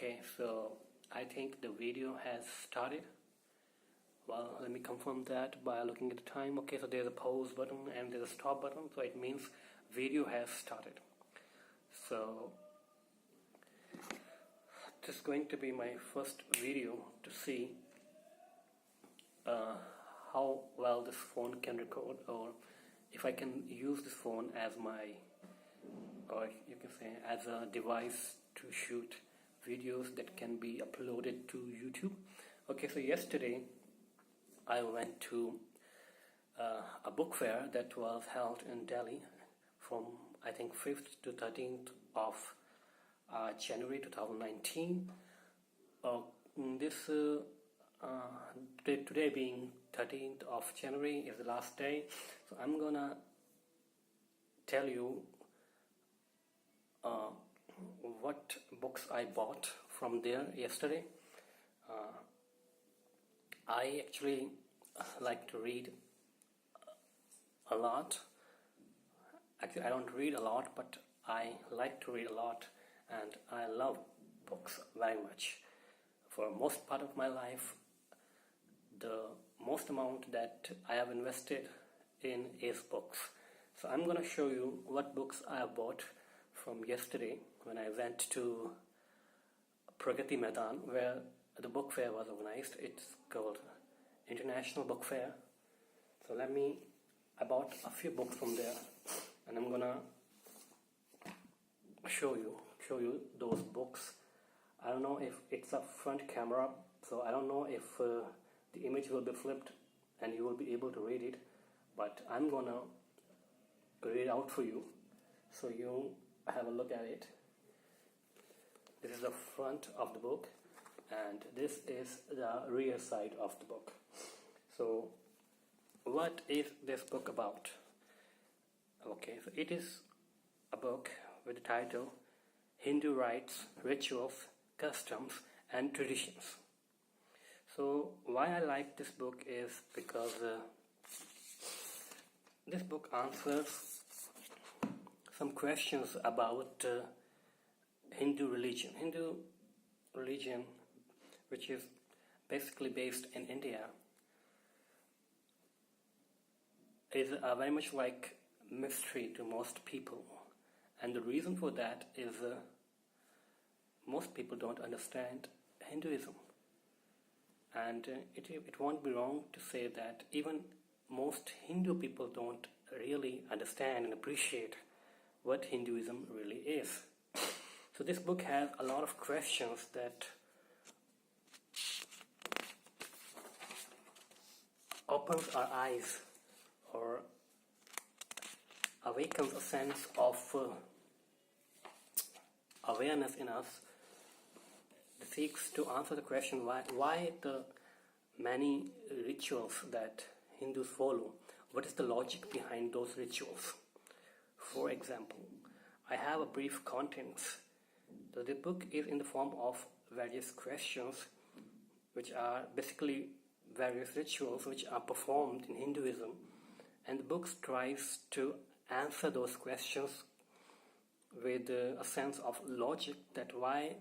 Okay, so I think the video has started. Well, let me confirm that by looking at the time. Okay, so there's a pause button and there's a stop button, so it means video has started. So this is going to be my first video to see how well this phone can record, or if I can use this phone as my, or you can say as a device to shoot videos that can be uploaded to YouTube. Okay, so yesterday I went to a book fair that was held in Delhi from I think 5th to 13th of January 2019. Today being 13th of January is the last day, so I'm gonna tell you what books I bought from there yesterday. I actually like to read a lot. Actually, I don't read a lot, but I like to read a lot, and I love books very much. For most part of my life, the most amount that I have invested in is books. So I'm going to show you what books I have bought from yesterday when I went to Pragati Maidan, where the book fair was organized. It's called International Book Fair. So I bought a few books from there, and I'm gonna show you those books. I don't know if it's a front camera, so I don't know if the image will be flipped and you will be able to read it, but I'm gonna read out for you so you have a look at it. This is the front of the book, and this is the rear side of the book. So what is this book about? Okay, so it is a book with the title Hindu Rites, Rituals, Customs and Traditions. So why I like this book is because this book answers some questions about Hindu religion, which is basically based in India, is very much like mystery to most people. And the reason for that is most people don't understand Hinduism. And it won't be wrong to say that even most Hindu people don't really understand and appreciate what Hinduism really is. So this book has a lot of questions that opens our eyes or awakens a sense of awareness in us. It seeks to answer the question why the many rituals that Hindus follow. What is the logic behind those rituals? For example, I have a brief contents. So the book is in the form of various questions, which are basically various rituals which are performed in Hinduism, and the book tries to answer those questions with a sense of logic, that why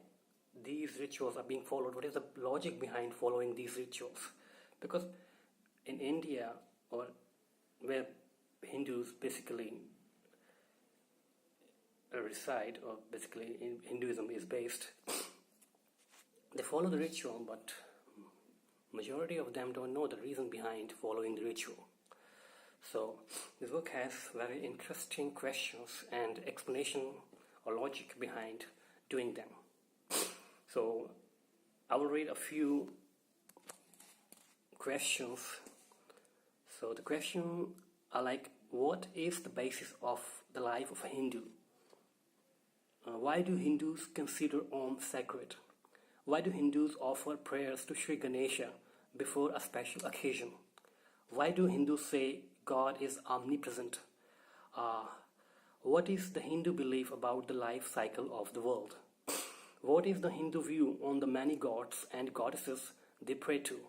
these rituals are being followed. What is the logic behind following these rituals? Because in India, or where Hindus basically reside, or basically Hinduism is based, they follow the ritual, but majority of them don't know the reason behind following the ritual. So this book has very interesting questions and explanation or logic behind doing them. So I will read a few questions. So the questions are like, what is the basis of the life of a Hindu? Why do Hindus consider Om sacred? Why do Hindus offer prayers to Sri Ganesha before a special occasion? Why do Hindus say God is omnipresent? What is the Hindu belief about the life cycle of the world? What is the Hindu view on the many gods and goddesses they pray to?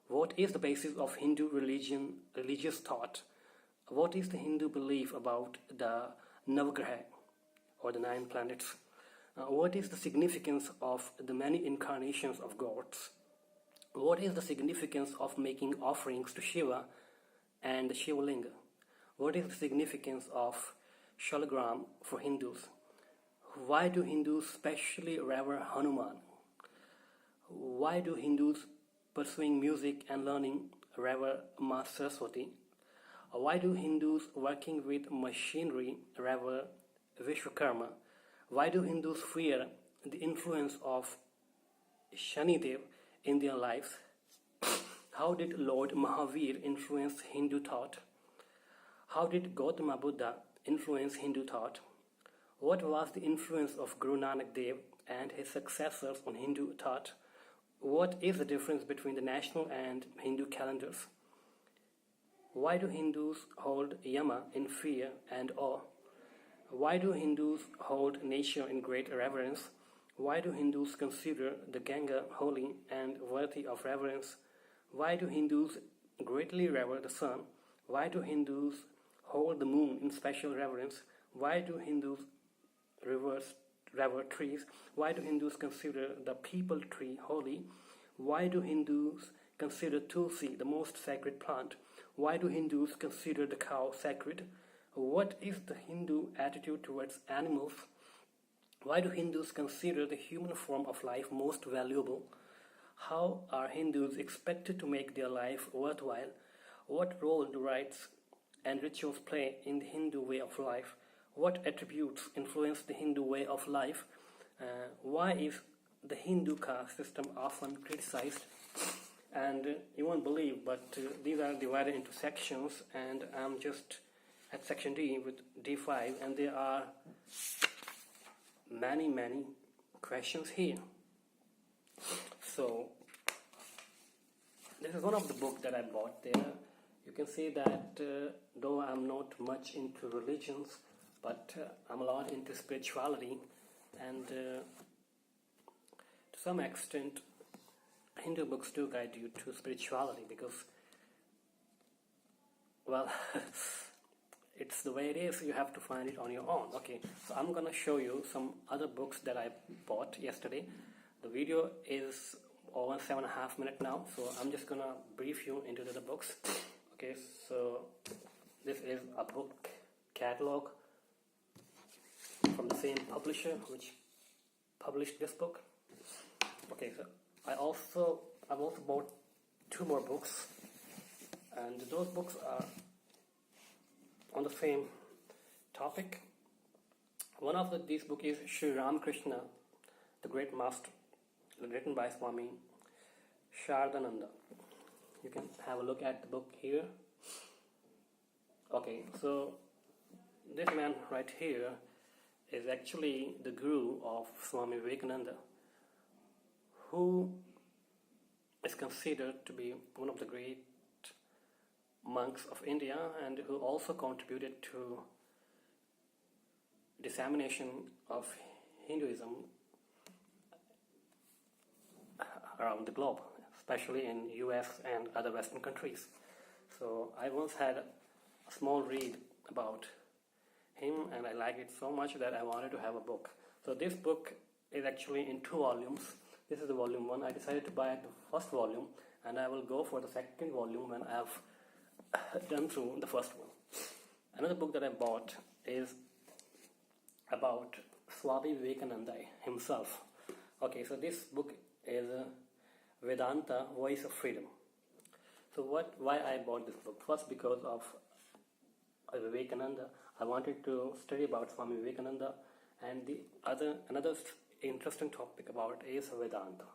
What is the basis of Hindu religious thought? What is the Hindu belief about the Navagraha, or the 9 planets? What is the significance of the many incarnations of gods? What is the significance of making offerings to Shiva and the Shiva Linga? What is the significance of Shalagram for Hindus? Why do Hindus specially revere Hanuman? Why do Hindus pursuing music and learning revere Ma Saraswati? Why do Hindus working with machinery revere Vishwakarma? Why do Hindus fear the influence of Shanidev in their lives? How did Lord Mahavir influence Hindu thought? How did Gautama Buddha influence Hindu thought? What was the influence of Guru Nanak Dev and his successors on Hindu thought? What is the difference between the national and Hindu calendars? Why do Hindus hold Yama in fear and awe? Why do Hindus hold nature in great reverence? Why do Hindus consider the Ganga holy and worthy of reverence? Why do Hindus greatly revere the sun? Why do Hindus hold the moon in special reverence? Why do Hindus revere trees? Why do Hindus consider the peepal tree holy? Why do Hindus consider Tulsi the most sacred plant? Why do Hindus consider the cow sacred? What is the Hindu attitude towards animals? Why do Hindus consider the human form of life most valuable? How are Hindus expected to make their life worthwhile? What role do rites and rituals play in the Hindu way of life? What attributes influence the Hindu way of life? Why is the Hindu caste system often criticized? And you won't believe, but these are divided into sections, and I'm just at section D with D5, and there are many questions here. So this is one of the books that I bought there. You can see that though I'm not much into religions, but I'm a lot into spirituality, and to some extent Hindu books do guide you to spirituality, because, well, it's the way it is. You have to find it on your own. Okay, so I'm gonna show you some other books that I bought yesterday. The video is over 7.5 minutes now, so I'm just gonna brief you into the other books. Okay, so this is a book catalog from the same publisher which published this book. Okay, so I've also bought 2 more books, and those books are on the same topic. One of these books is Sri Ramakrishna, the Great Master, written by Swami Shardananda. You can have a look at the book here. Okay, so this man right here is actually the guru of Swami Vivekananda, who is considered to be one of the great monks of India, and who also contributed to dissemination of Hinduism around the globe, especially in US and other Western countries. So I once had a small read about him, and I liked it so much that I wanted to have a book. So this book is actually in 2 volumes. This is the volume 1. I decided to buy the first volume, and I will go for the second volume when I have done through the first one. Another book that I bought is about Swami Vivekananda himself. Okay, so this book is Vedanta, Voice of Freedom. So why I bought this book? First, because of Vivekananda. I wanted to study about Swami Vivekananda, and another interesting topic about is Vedanta,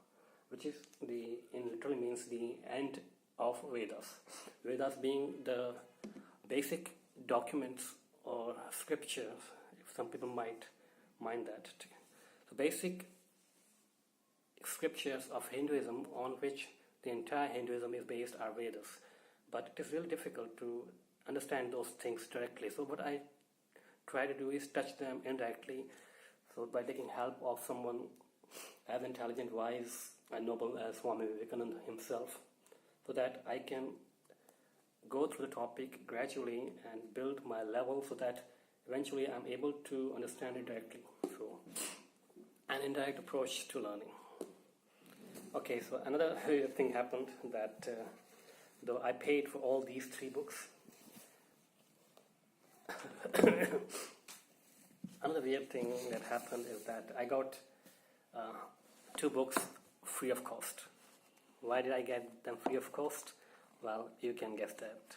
which is literally means the end of Vedas. Vedas being the basic documents or scriptures, if some people might mind that. So basic scriptures of Hinduism on which the entire Hinduism is based are Vedas. But it is really difficult to understand those things directly. So what I try to do is touch them indirectly, so by taking help of someone as intelligent, wise and noble as Swami Vivekananda himself, so that I can go through the topic gradually and build my level so that eventually I'm able to understand it directly. So an indirect approach to learning. Okay, so another weird thing happened that though I paid for all these 3 books, another weird thing that happened is that I got 2 books free of cost. Why did I get them free of cost? Well, you can guess that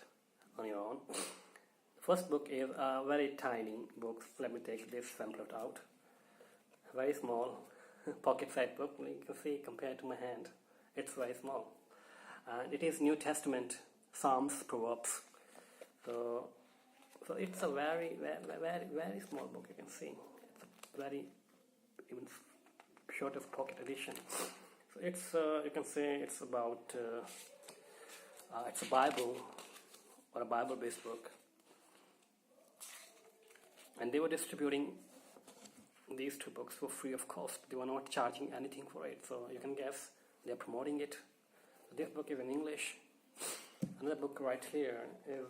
on your own. The first book is a very tiny book. Let me take this pamphlet out. Very small, pocket-sized book. You can see compared to my hand, it's very small. And it is New Testament, Psalms, Proverbs. So it's a very, very, very small book. You can see it's a very even shortest pocket edition. So it's you can say it's about it's a Bible or a Bible-based book, and they were distributing these 2 books for free of cost. They were not charging anything for it, so you can guess they're promoting it. This book is in English. Another book right here is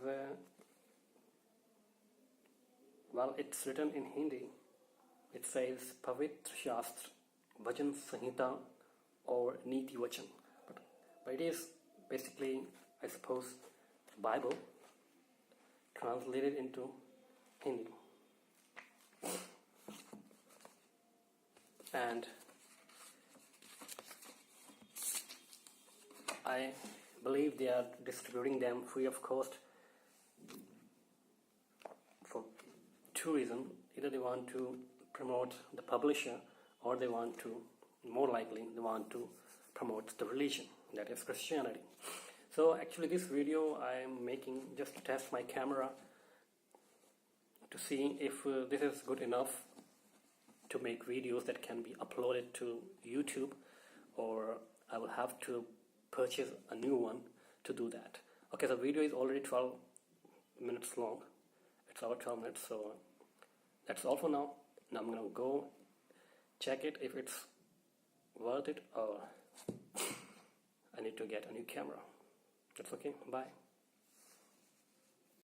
well, it's written in Hindi. It says Pavitra Shastra, Bhajan Sanhita or Niti Vachan. But it is basically, I suppose, Bible translated into Hindi. And I believe they are distributing them free of cost for 2 reasons. Either they want to promote the publisher, or they want to, more likely, they want to promote the religion, that is Christianity. So actually this video I am making just to test my camera to see if this is good enough to make videos that can be uploaded to YouTube, or I will have to purchase a new one to do that. Okay, the video is already 12 minutes long. It's over 12 minutes, so that's all for now. Now I'm gonna go check it if it's worth it, or I need to get a new camera. That's okay. Bye.